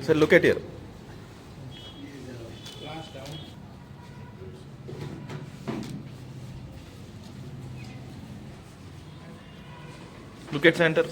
Sir, look at here. Look at center.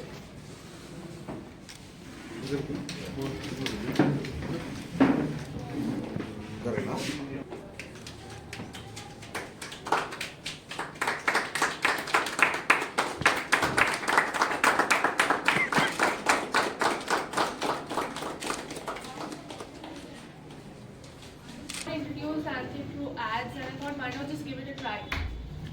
I introduced Anthem through ads and I thought why not just give it a try.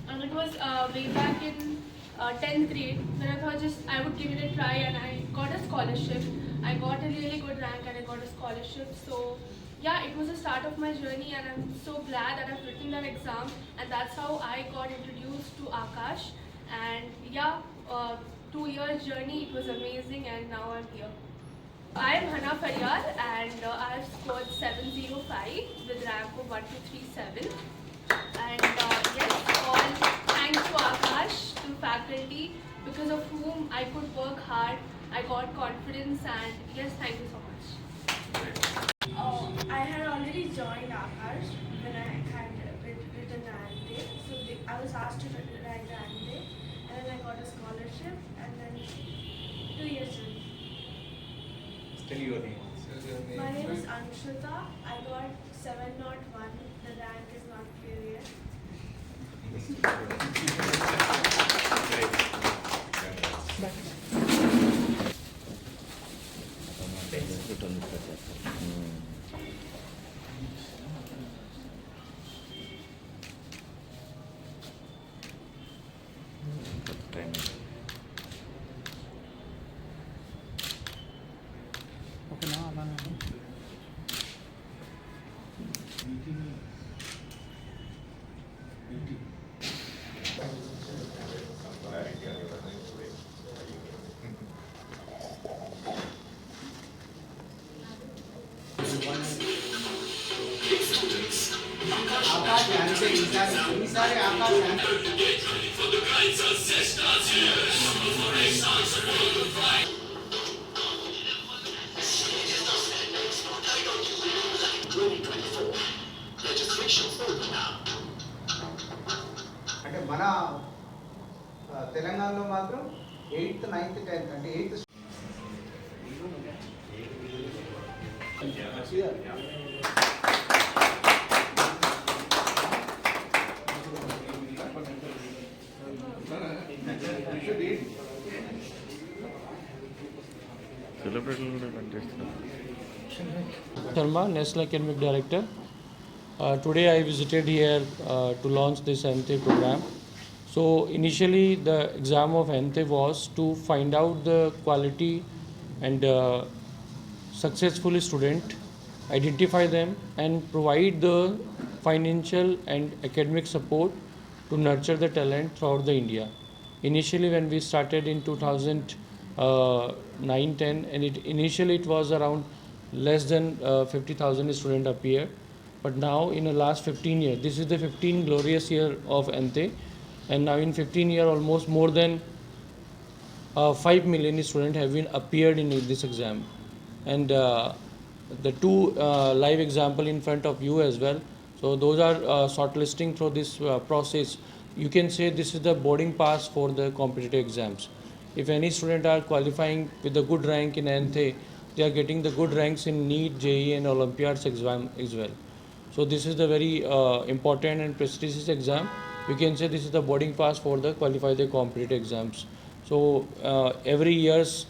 And it was way back in 10th grade when I thought just I would give it a try and I got a scholarship. I got a really good rank and I got a scholarship. So yeah, it was the start of my journey and I'm so glad that I've written that exam and that's how I got introduced to Akash. And yeah, 2 years journey, it was amazing and now I'm here. I am Hana Faryar and I have scored 705 with rank of 1237. And yes, all thanks to Akash, to faculty, because of whom I could work hard, I got confidence and yes, thank you so much. I had already joined Akash when I had written the Ante. So I was asked to write the Ante and then I got a scholarship and then 2 years journey. Tell your name. My name is Anshita. I got 701. The rank is not clear yet. అంటే మన తెలంగాణలో మాత్రం 8th, 9th, 10th అంటే 8th Sharma, National Academic Director. Today I visited here to launch this NTE program. So initially the exam of NTE was to find out the quality and successful student, identify them and provide the financial and academic support to nurture the talent throughout the India. Initially when we started in 2009-10 and initially it was around less than 50,000 students appeared. But now in the last 15 years, this is the 15 glorious year of NTE, and now in 15 years almost more than 5 million students have been appeared in this exam. And the two live example in front of you as well. So those are shortlisting through this process. You can say this is the boarding pass for the competitive exams. If any student are qualifying with a good rank in NTE, they are getting the good ranks in NEET, JEE and Olympiads exam as well. So this is the very important and prestigious exam. You can say this is the boarding pass for the qualified competitive exams. So every years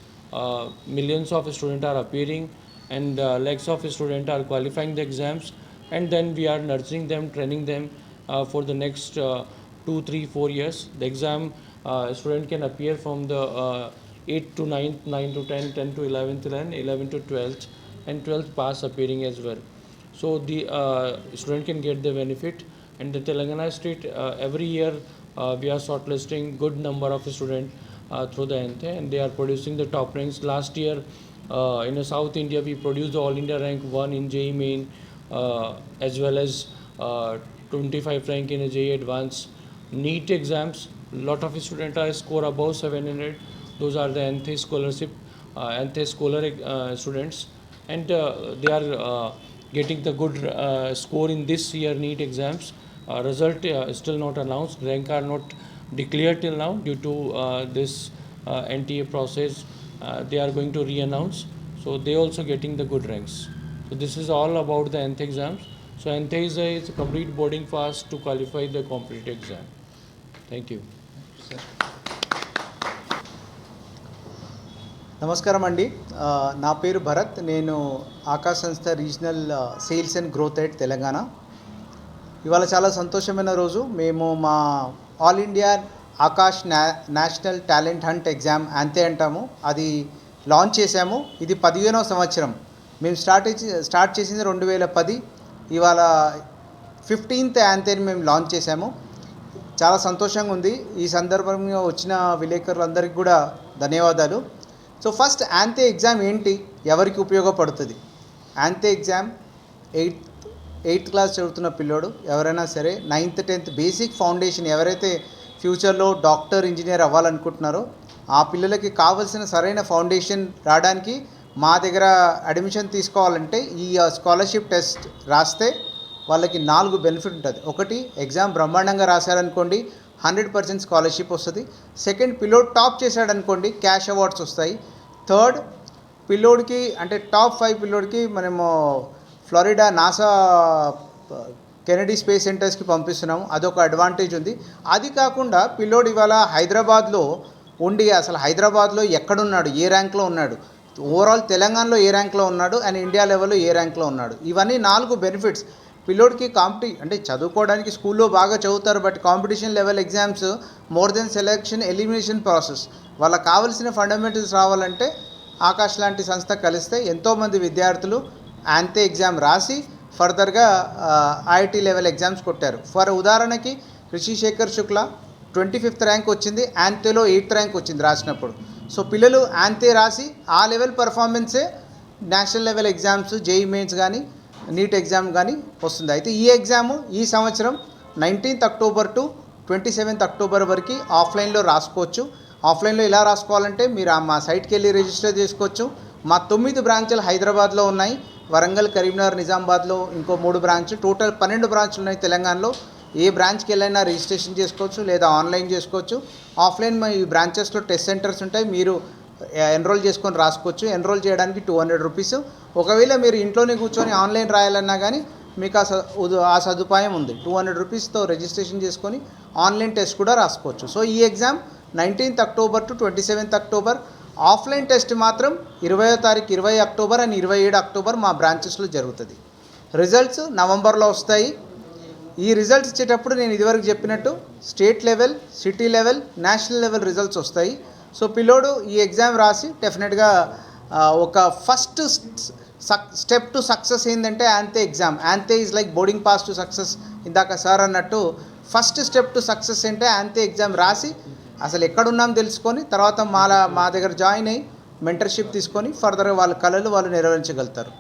millions of students are appearing and lakhs of students are qualifying the exams, and then we are nurturing them, training them for the next 2, 3, 4 years. The exam student can appear from the 8th to 9th, 9th to 10th, 10th to 11th, 11th to 12th, and 12th pass appearing as well. So the student can get the benefit. And the Telangana state every year we are shortlisting good number of students through the NTE, and they are producing the top ranks. Last year in the South India we produced the All India rank 1 in JEE Main as well as 25 rank in a JEE Advanced. NEET exams, lot of students are score above 700. Those are the NTHE scholarship, NTHE scholar students, and they are getting the good score in this year NEET exams. Result is still not announced. Rank are not declared till now due to this NTA process. They are going to re-announce. So they also getting the good ranks. So this is all about the NTHE exams. So NTHE is a complete boarding pass to qualify the competitive exam. Thank you. నమస్కారం అండి. నా పేరు భరత్. నేను ఆకాశ్ సంస్థ regional sales and growth head Telangana. ఇవాళ చాలా సంతోషమైన రోజు. మేము మా all India Akash national talent hunt exam అంతే అంటాము, అది లాంచ్ చేశాము. ఇది 15వ సంవత్సరం. మేము స్టార్ట్ చేసింది 2010. ఇవాళ 15th యాంతేని మేము లాంచ్ చేశాము. చాలా సంతోషంగా ఉంది. ఈ సందర్భంగా వచ్చిన విలేకరులందరికీ కూడా ధన్యవాదాలు. సో ఫస్ట్ యాంతే ఎగ్జామ్ ఏంటి, ఎవరికి ఉపయోగపడుతుంది? యాంతే ఎగ్జామ్ ఎయిత్ క్లాస్ చదువుతున్న పిల్లోడు ఎవరైనా సరే 9th 10th బేసిక్ ఫౌండేషన్ ఎవరైతే ఫ్యూచర్లో డాక్టర్ ఇంజనీర్ అవ్వాలనుకుంటున్నారో ఆ పిల్లలకి కావాల్సిన సరైన ఫౌండేషన్ రావడానికి మా దగ్గర అడ్మిషన్ తీసుకోవాలంటే ఈ స్కాలర్షిప్ టెస్ట్ రాస్తే వాళ్ళకి 4 బెనిఫిట్ ఉంటుంది. ఒకటి, ఎగ్జామ్ బ్రహ్మాండంగా రాశారనుకోండి 100% స్కాలర్షిప్ వస్తుంది. సెకండ్, పిల్లోడ్ టాప్ చేశాడనుకోండి క్యాష్ అవార్డ్స్ వస్తాయి. థర్డ్, పిల్లోడికి అంటే టాప్ 5 పిల్లోడికి మనము ఫ్లోరిడా నాసా కెనడీ స్పేస్ సెంటర్స్కి పంపిస్తున్నాము, అదొక అడ్వాంటేజ్ ఉంది. అది కాకుండా పిల్లోడు ఇవాళ హైదరాబాద్లో ఉండి అసలు హైదరాబాద్లో ఎక్కడున్నాడు, ఏ ర్యాంక్లో ఉన్నాడు, ఓవరాల్ తెలంగాణలో ఏ ర్యాంక్లో ఉన్నాడు అండ్ ఇండియా లెవెల్లో ఏ ర్యాంక్లో ఉన్నాడు, ఇవన్నీ 4 బెనిఫిట్స్. పిల్లోడికి అంటే చదువుకోవడానికి స్కూల్లో బాగా చదువుతారు, but competition level exams more than selection elimination process. వాళ్ళకి కావాల్సిన ఫండమెంటల్స్ రావాలంటే ఆకాష్ లాంటి సంస్థ కలిస్తే ఎంతోమంది విద్యార్థులు యాంతే ఎగ్జామ్ రాసి ఫర్దర్గా ఐఐటి లెవెల్ ఎగ్జామ్స్ కొట్టారు. ఫర్ ఉదాహరణకి రిషిశేఖర్ శుక్లా 25th ర్యాంక్ వచ్చింది, యాంతేలో 8th ర్యాంక్ వచ్చింది రాసినప్పుడు. సో పిల్లలు యాంతే రాసి ఆ లెవెల్ పర్ఫార్మెన్సే national level exams, JEE Mains కానీ నీట్ ఎగ్జామ్ కానీ వస్తుంది. అయితే ఈ ఎగ్జాము ఈ సంవత్సరం 19th October to 27th October వరకు ఆఫ్లైన్లో రాసుకోవచ్చు. ఆఫ్లైన్లో ఎలా రాసుకోవాలంటే మీరు మా సైట్కి వెళ్ళి రిజిస్టర్ చేసుకోవచ్చు. మా 9 బ్రాంచ్లు హైదరాబాద్లో ఉన్నాయి, వరంగల్, కరీంనగర్, నిజామాబాద్లో ఇంకో 3 బ్రాంచ్, టోటల్ 12 బ్రాంచ్లు ఉన్నాయి తెలంగాణలో. ఏ బ్రాంచ్కి వెళ్ళైనా రిజిస్ట్రేషన్ చేసుకోవచ్చు లేదా ఆన్లైన్ చేసుకోవచ్చు. ఆఫ్లైన్ ఈ బ్రాంచెస్లో టెస్ట్ సెంటర్స్ ఉంటాయి, మీరు ఎన్రోల్ చేసుకొని రాసుకోవచ్చు. ఎన్రోల్ చేయడానికి 200 రూపీస్. ఒకవేళ మీరు ఇంట్లోనే కూర్చొని ఆన్లైన్ రాయాలన్నా కానీ మీకు ఆ సదుపాయం ఉంది. 200 రూపీస్తో రిజిస్ట్రేషన్ చేసుకొని ఆన్లైన్ టెస్ట్ కూడా రాసుకోవచ్చు. సో ఈ exam 19th October to 27th October. Offline test మాత్రం 20వ తారీఖు 20 అక్టోబర్ అండ్ 27 అక్టోబర్ మా బ్రాంచెస్లో జరుగుతుంది. రిజల్ట్స్ నవంబర్లో వస్తాయి. ఈ రిజల్ట్స్ ఇచ్చేటప్పుడు నేను ఇదివరకు చెప్పినట్టు state level, city level, national level results వస్తాయి. సో పిల్లోడు ఈ ఎగ్జామ్ రాసి డెఫినెట్గా ఒక ఫస్ట్ స్టెప్ టు సక్సెస్ ఏంటంటే యాంతే exam. యాంతే is like boarding pass to success. ఇందాక సార్ అన్నట్టు ఫస్ట్ స్టెప్ టు సక్సెస్ అంటే యాంతే ఎగ్జామ్ రాసి అసలు ఎక్కడున్నాం తెలుసుకొని తర్వాత మా దగ్గర జాయిన్ అయ్యి మెంటర్షిప్ తీసుకొని ఫర్దర్గా వాళ్ళ కళలు వాళ్ళు నెరవేర్చగలుగుతారు.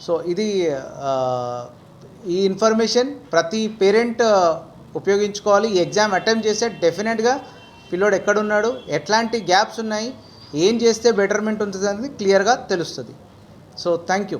సో ఇది ఈ ఇన్ఫర్మేషన్ ప్రతి పేరెంట్ ఉపయోగించుకోవాలి. ఈ ఎగ్జామ్ అటెంప్ట్ చేస్తే డెఫినెట్గా పిల్లోడు ఎక్కడున్నాడు, ఎట్లాంటి గ్యాప్స్ ఉన్నాయి, ఏం చేస్తే బెటర్మెంట్ ఉంటుంది అనేది క్లియర్గా తెలుస్తుంది. So thank you.